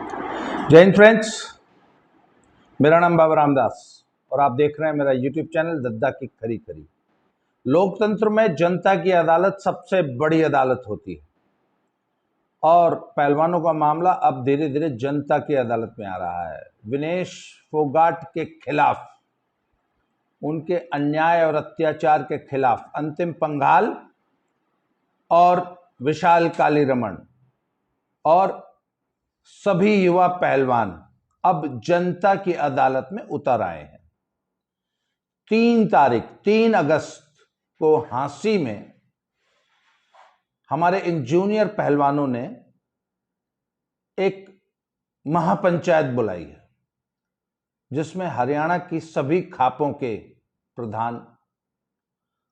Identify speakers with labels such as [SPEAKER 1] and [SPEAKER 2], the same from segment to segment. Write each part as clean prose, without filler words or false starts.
[SPEAKER 1] जय हिंद फ्रेंड्स, मेरा नाम बाबा रामदास और आप देख रहे हैं मेरा यूट्यूब चैनल दद्दा की खरी खरी। लोकतंत्र में जनता की अदालत सबसे बड़ी अदालत होती है और पहलवानों का मामला अब धीरे धीरे जनता की अदालत में आ रहा है। विनेश फोगाट के खिलाफ, उनके अन्याय और अत्याचार के खिलाफ अंतिम पंघाल और विशाल कालीरमण और सभी युवा पहलवान अब जनता की अदालत में उतर आए हैं। 3 अगस्त को हांसी में हमारे इन जूनियर पहलवानों ने एक महापंचायत बुलाई है, जिसमें हरियाणा की सभी खापों के प्रधान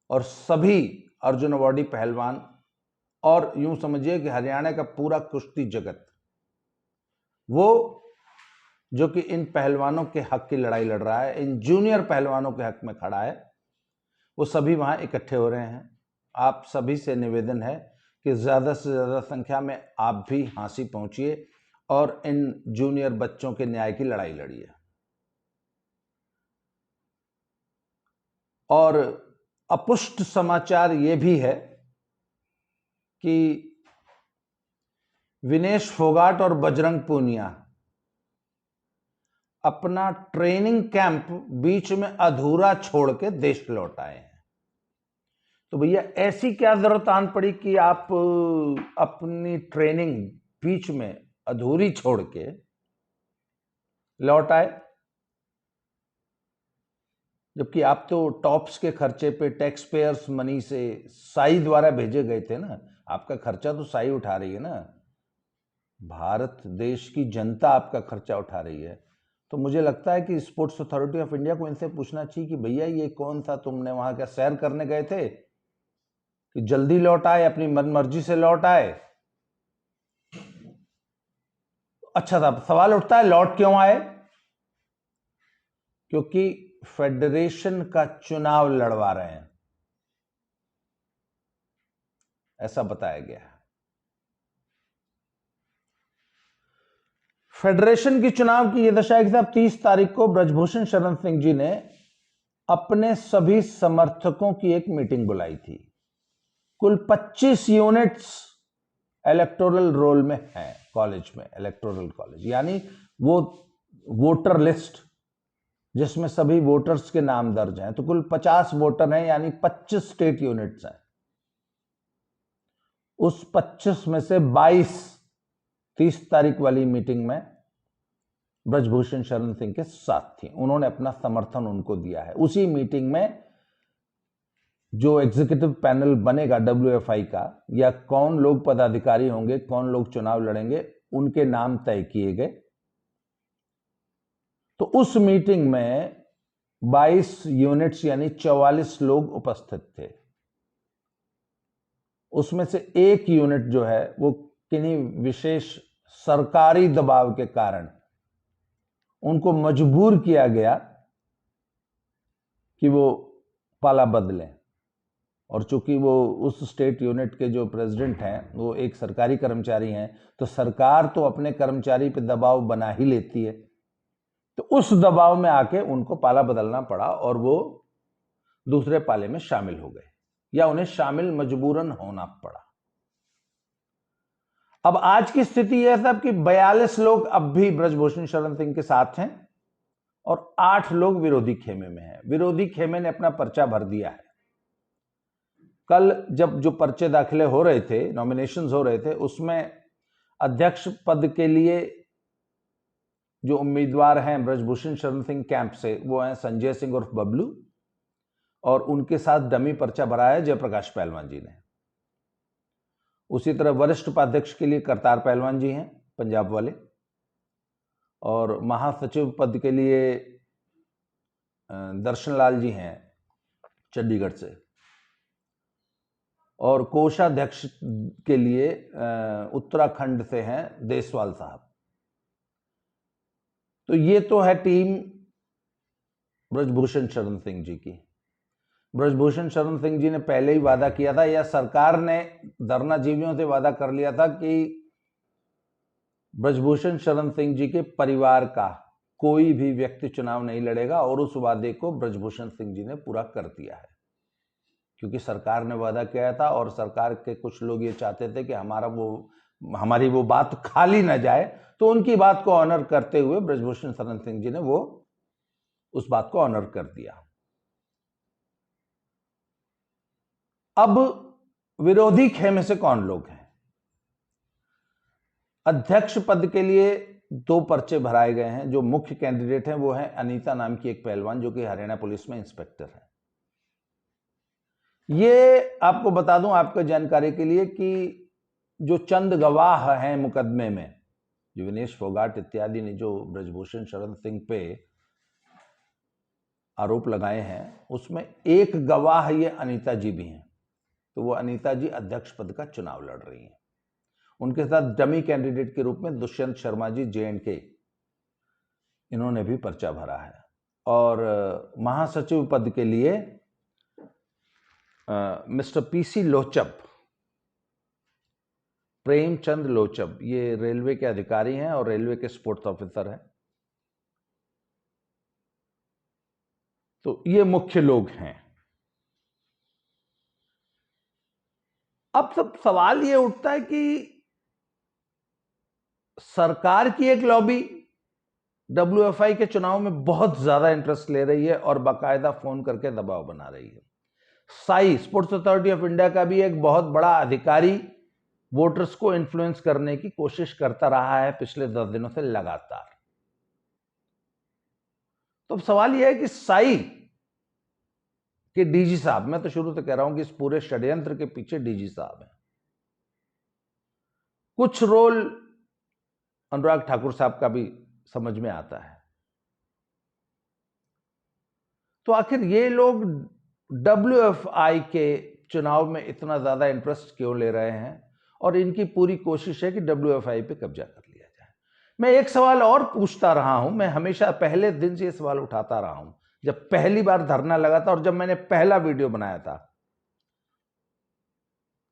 [SPEAKER 1] और सभी अर्जुन अवार्डी पहलवान और यूं समझिए कि हरियाणा का पूरा कुश्ती जगत, वो जो कि इन पहलवानों के हक की लड़ाई लड़ रहा है, इन जूनियर पहलवानों के हक में खड़ा है, वो सभी वहां इकट्ठे हो रहे हैं। आप सभी से निवेदन है कि ज्यादा से ज्यादा संख्या में आप भी हांसी पहुंचिए और इन जूनियर बच्चों के न्याय की लड़ाई लड़िए। और अपुष्ट समाचार ये भी है कि विनेश फोगाट और बजरंग पूनिया अपना ट्रेनिंग कैंप बीच में अधूरा छोड़ के देश लौट आए हैं। तो भैया ऐसी क्या जरूरत आन पड़ी कि आप अपनी ट्रेनिंग बीच में अधूरी छोड़ के लौट आए, जबकि आप तो टॉप्स के खर्चे पे टैक्स पेयर्स मनी से साई द्वारा भेजे गए थे ना। आपका खर्चा तो साई उठा रही है ना, भारत देश की जनता आपका खर्चा उठा रही है। तो मुझे लगता है कि स्पोर्ट्स अथॉरिटी ऑफ इंडिया को इनसे पूछना चाहिए कि भैया ये कौन सा तुमने वहां क्या सैर करने गए थे कि जल्दी लौट आए, अपनी मनमर्जी से लौट आए। अच्छा था, सवाल उठता है लौट क्यों आए? क्योंकि फेडरेशन का चुनाव लड़वा रहे हैं, ऐसा बताया गया है। फेडरेशन की चुनाव की यह दशा है कि साहब 30 तारीख को ब्रजभूषण शरण सिंह जी ने अपने सभी समर्थकों की एक मीटिंग बुलाई थी। कुल 25 यूनिट्स इलेक्टोरल रोल में हैं कॉलेज में, इलेक्टोरल कॉलेज यानी वो वोटर लिस्ट जिसमें सभी वोटर्स के नाम दर्ज हैं। तो कुल 50 वोटर हैं, यानी 25 स्टेट यूनिट्स हैं। उस 25 में से 22 30 तारीख वाली मीटिंग में ब्रजभूषण शरण सिंह के साथ थी। उन्होंने अपना समर्थन उनको दिया है। उसी मीटिंग में जो एग्जीक्यूटिव पैनल बनेगा WFI का, या कौन लोग पदाधिकारी होंगे, कौन लोग चुनाव लड़ेंगे, उनके नाम तय किए गए। तो उस मीटिंग में 22 यूनिट्स यानी 44 लोग उपस्थित थे। उसमें से एक यूनिट जो है वो किन्हीं विशेष सरकारी दबाव के कारण उनको मजबूर किया गया कि वो पाला बदलें। और चूंकि वो उस स्टेट यूनिट के जो प्रेसिडेंट हैं वो एक सरकारी कर्मचारी हैं, तो सरकार तो अपने कर्मचारी पे दबाव बना ही लेती है। तो उस दबाव में आके उनको पाला बदलना पड़ा और वो दूसरे पाले में शामिल हो गए, या उन्हें शामिल मजबूरन होना पड़ा। अब आज की स्थिति यह है साहब कि 42 लोग अब भी ब्रजभूषण शरण सिंह के साथ हैं और 8 लोग विरोधी खेमे में हैं। विरोधी खेमे ने अपना पर्चा भर दिया है। कल जब जो पर्चे दाखिले हो रहे थे, नॉमिनेशंस हो रहे थे, उसमें अध्यक्ष पद के लिए जो उम्मीदवार हैं ब्रजभूषण शरण सिंह कैंप से, वो हैं संजय सिंह उर्फ बबलू, और उनके साथ डमी पर्चा भरा है जयप्रकाश पहलवान जी ने। उसी तरह वरिष्ठ उपाध्यक्ष के लिए करतार पहलवान जी हैं पंजाब वाले, और महासचिव पद के लिए दर्शन लाल जी हैं चंडीगढ़ से, और कोषाध्यक्ष के लिए उत्तराखंड से हैं देसवाल साहब। तो ये तो है टीम ब्रजभूषण शरण सिंह जी की। ब्रजभूषण शरण सिंह जी ने पहले ही वादा किया था, या सरकार ने धरना जीवियों से वादा कर लिया था कि ब्रजभूषण शरण सिंह जी के परिवार का कोई भी व्यक्ति चुनाव नहीं लड़ेगा, और उस वादे को ब्रजभूषण सिंह जी ने पूरा कर दिया है, क्योंकि सरकार ने वादा किया था और सरकार के कुछ लोग ये चाहते थे कि हमारी वो बात खाली ना जाए, तो उनकी बात को ऑनर करते हुए ब्रजभूषण शरण सिंह जी ने उस बात को ऑनर कर दिया। अब विरोधी खेमे से कौन लोग हैं? अध्यक्ष पद के लिए 2 पर्चे भराए गए हैं। जो मुख्य कैंडिडेट हैं वो है अनीता नाम की एक पहलवान, जो कि हरियाणा पुलिस में इंस्पेक्टर है। ये आपको बता दूं आपको जानकारी के लिए कि जो चंद गवाह हैं मुकदमे में, जो विनेश फोगाट इत्यादि ने जो ब्रजभूषण शरण सिंह पे आरोप लगाए हैं, उसमें एक गवाह ये अनीता जी भी हैं। तो वो अनीता जी अध्यक्ष पद का चुनाव लड़ रही हैं। उनके साथ डमी कैंडिडेट के रूप में दुष्यंत शर्मा जी J&K, इन्होंने भी पर्चा भरा है। और महासचिव पद के लिए मिस्टर PC लोचब, प्रेमचंद लोचब, ये रेलवे के अधिकारी हैं और रेलवे के स्पोर्ट्स ऑफिसर हैं। तो ये मुख्य लोग हैं। अब सब सवाल ये उठता है कि सरकार की एक लॉबी WFI के चुनाव में बहुत ज्यादा इंटरेस्ट ले रही है और बाकायदा फोन करके दबाव बना रही है। Sai, sports authority of India का भी एक बहुत बड़ा अधिकारी वोटर्स को इन्फ्लुएंस करने की कोशिश करता रहा है पिछले 10 दिनों से लगातार। तो अब सवाल यह है कि साई के DG साहब, मैं तो शुरू से कह रहा हूं कि इस पूरे षड्यंत्र के पीछे DG साहब हैं। कुछ रोल अनुराग ठाकुर साहब का भी समझ में आता है। तो आखिर ये लोग WFI के चुनाव में इतना ज्यादा इंटरेस्ट क्यों ले रहे हैं, और इनकी पूरी कोशिश है कि WFI पे कब्जा कर लिया जाए। मैं एक सवाल और पूछता रहा हूं, मैं हमेशा पहले दिन से ये सवाल उठाता रहा हूं। जब पहली बार धरना लगा था और जब मैंने पहला वीडियो बनाया था,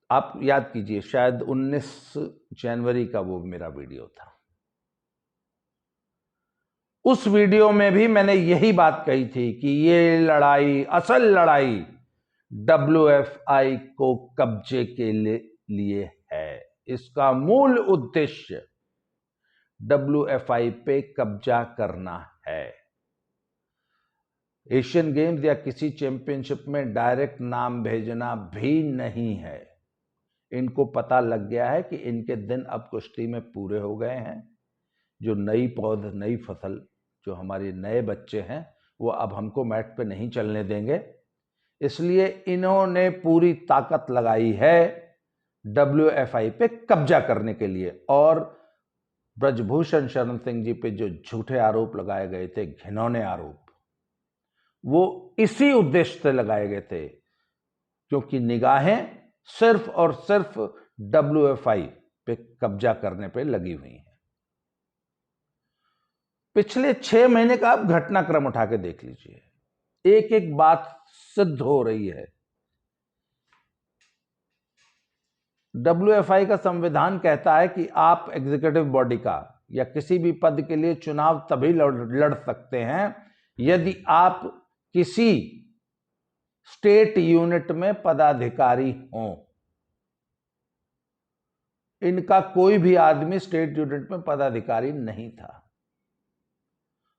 [SPEAKER 1] आप याद कीजिए, शायद 19 जनवरी का वो मेरा वीडियो था। उस वीडियो में भी मैंने यही बात कही थी कि ये लड़ाई, असल लड़ाई WFI को कब्जे के लिए है। इसका मूल उद्देश्य WFI पे कब्जा करना है। एशियन गेम्स या किसी चैंपियनशिप में डायरेक्ट नाम भेजना भी नहीं है। इनको पता लग गया है कि इनके दिन अब कुश्ती में पूरे हो गए हैं। जो नई पौध, नई फसल, जो हमारे नए बच्चे हैं, वो अब हमको मैट पे नहीं चलने देंगे। इसलिए इन्होंने पूरी ताकत लगाई है WFI पे कब्जा करने के लिए। और ब्रजभूषण शरण सिंह जी पे जो झूठे आरोप लगाए गए थे, घिनौने आरोप, वो इसी उद्देश्य से लगाए गए थे, क्योंकि निगाहें सिर्फ और सिर्फ WFI पे कब्जा करने पे लगी हुई हैं। पिछले 6 महीने का आप घटनाक्रम उठा के देख लीजिए, एक एक बात सिद्ध हो रही है। WFI का संविधान कहता है कि आप एग्जीक्यूटिव बॉडी का या किसी भी पद के लिए चुनाव तभी लड़ सकते हैं यदि आप किसी स्टेट यूनिट में पदाधिकारी हों। इनका कोई भी आदमी स्टेट यूनिट में पदाधिकारी नहीं था,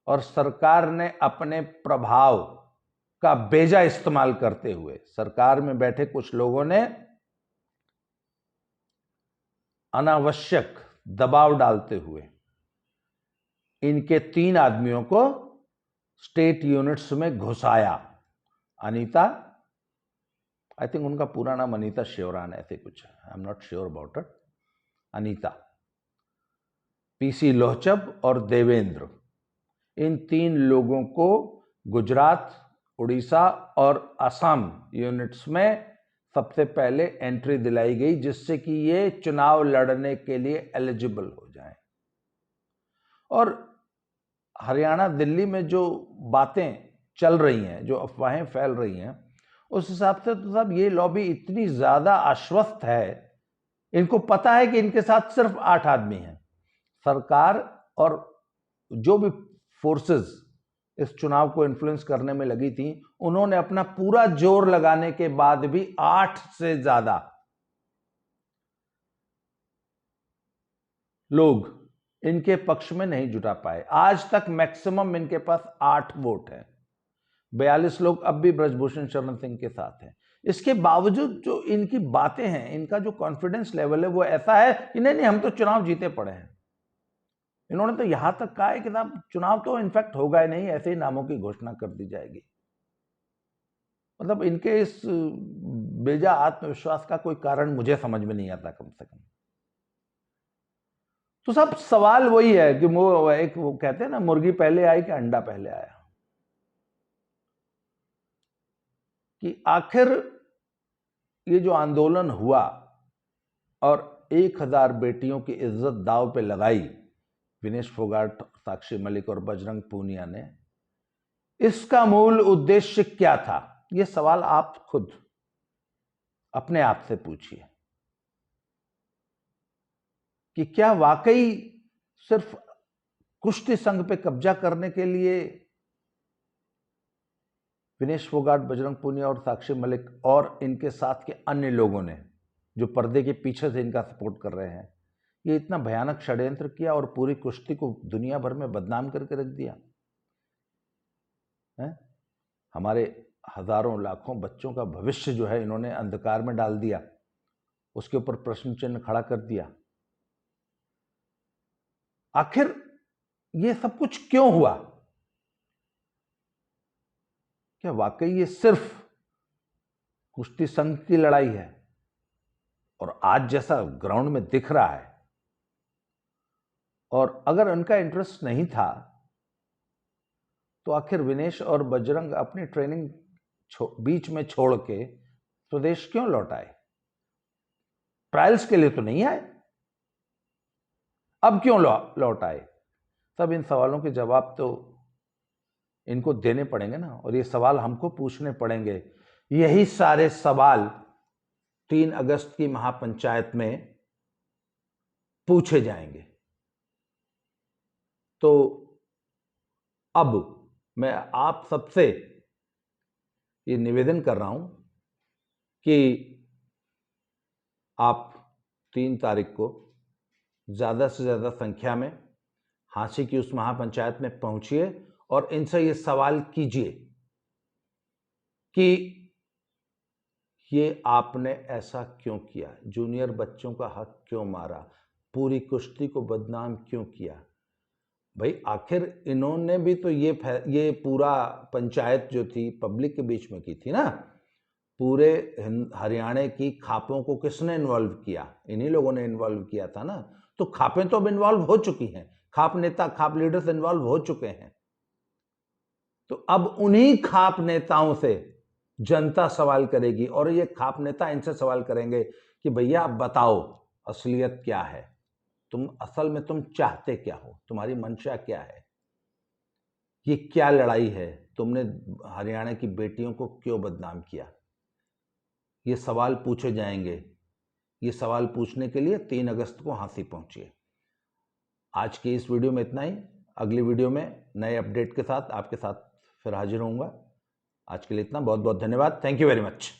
[SPEAKER 1] और सरकार ने अपने प्रभाव का बेजा इस्तेमाल करते हुए, सरकार में बैठे कुछ लोगों ने अनावश्यक दबाव डालते हुए इनके 3 आदमियों को स्टेट यूनिट्स में घुसाया। अनीता, आई थिंक उनका पूरा नाम अनीता शिवरान ऐसे कुछ है, I am not sure about it. Anita, PC Lochab और देवेंद्र, इन 3 लोगों को गुजरात, उड़ीसा और असम यूनिट्स में सबसे पहले एंट्री दिलाई गई, जिससे कि ये चुनाव लड़ने के लिए एलिजिबल हो जाएं। और हरियाणा, दिल्ली में जो बातें चल रही हैं, जो अफवाहें फैल रही हैं, उस हिसाब से तो साहब ये लॉबी इतनी ज्यादा आश्वस्त है, इनको पता है कि इनके साथ सिर्फ 8 आदमी हैं, सरकार और जो भी फोर्सेस इस चुनाव को इन्फ्लुएंस करने में लगी थी, उन्होंने अपना पूरा जोर लगाने के बाद भी 8 से ज्यादा लोग इनके पक्ष में नहीं जुटा पाए। आज तक मैक्सिमम इनके पास 8 वोट है। 42 लोग अब भी ब्रजभूषण शरण सिंह के साथ हैं। इसके बावजूद जो इनकी बातें हैं, इनका जो कॉन्फिडेंस लेवल है वो ऐसा है कि नहीं हम तो चुनाव जीते पड़े हैं। इन्होंने तो यहां तक कहा है कि साहब चुनाव तो इनफैक्ट होगा ही नहीं, ऐसे ही नामों की घोषणा कर दी जाएगी। मतलब इनके इस बेजा आत्मविश्वास का कोई कारण मुझे समझ में नहीं आता कम से कम। तो सब सवाल वही है कि वो कहते हैं ना, मुर्गी पहले आई कि अंडा पहले आया, कि आखिर ये जो आंदोलन हुआ और 1000 बेटियों की इज्जत दांव पे लगाई विनेश फोगाट, साक्षी मलिक और बजरंग पूनिया ने, इसका मूल उद्देश्य क्या था? यह सवाल आप खुद अपने आप से पूछिए कि क्या वाकई सिर्फ कुश्ती संघ पे कब्जा करने के लिए विनेश फोगाट, बजरंग पूनिया और साक्षी मलिक और इनके साथ के अन्य लोगों ने जो पर्दे के पीछे से इनका सपोर्ट कर रहे हैं, ये इतना भयानक षड्यंत्र किया और पूरी कुश्ती को दुनिया भर में बदनाम करके रख दिया है? हमारे हजारों लाखों बच्चों का भविष्य जो है इन्होंने अंधकार में डाल दिया, उसके ऊपर प्रश्न चिन्ह खड़ा कर दिया। आखिर ये सब कुछ क्यों हुआ? क्या वाकई ये सिर्फ कुश्ती संघ की लड़ाई है और आज जैसा ग्राउंड में दिख रहा है? और अगर उनका इंटरेस्ट नहीं था तो आखिर विनेश और बजरंग अपनी ट्रेनिंग बीच में छोड़ के स्वदेश क्यों लौट आए? ट्रायल्स के लिए तो नहीं आए, अब क्यों लौट आए? सब इन सवालों के जवाब तो इनको देने पड़ेंगे ना, और ये सवाल हमको पूछने पड़ेंगे। यही सारे सवाल 3 अगस्त की महापंचायत में पूछे जाएंगे। तो अब मैं आप सबसे ये निवेदन कर रहा हूं कि आप 3 तारीख को ज्यादा से ज्यादा संख्या में झांसी की उस महापंचायत में पहुंचिए और इनसे ये सवाल कीजिए कि ये आपने ऐसा क्यों किया, जूनियर बच्चों का हक क्यों मारा, पूरी कुश्ती को बदनाम क्यों किया? भाई आखिर इन्होंने भी तो ये पूरा पंचायत जो थी पब्लिक के बीच में की थी ना। पूरे हरियाणा की खापों को किसने इन्वॉल्व किया? इन्हीं लोगों ने इन्वॉल्व किया था ना। तो खापें तो अब इन्वॉल्व हो चुकी हैं, खाप नेता, खाप लीडर्स इन्वॉल्व हो चुके हैं। तो अब उन्हीं खाप नेताओं से जनता सवाल करेगी और ये खाप नेता इनसे सवाल करेंगे कि भैया आप बताओ असलियत क्या है, तुम असल में तुम चाहते क्या हो, तुम्हारी मंशा क्या है, ये क्या लड़ाई है, तुमने हरियाणा की बेटियों को क्यों बदनाम किया? ये सवाल पूछे जाएंगे। ये सवाल पूछने के लिए 3 अगस्त को झांसी पहुंचिए। आज की इस वीडियो में इतना ही। अगली वीडियो में नए अपडेट के साथ आपके साथ फिर हाजिर होऊंगा। आज के लिए इतना। बहुत बहुत धन्यवाद। Thank you very much.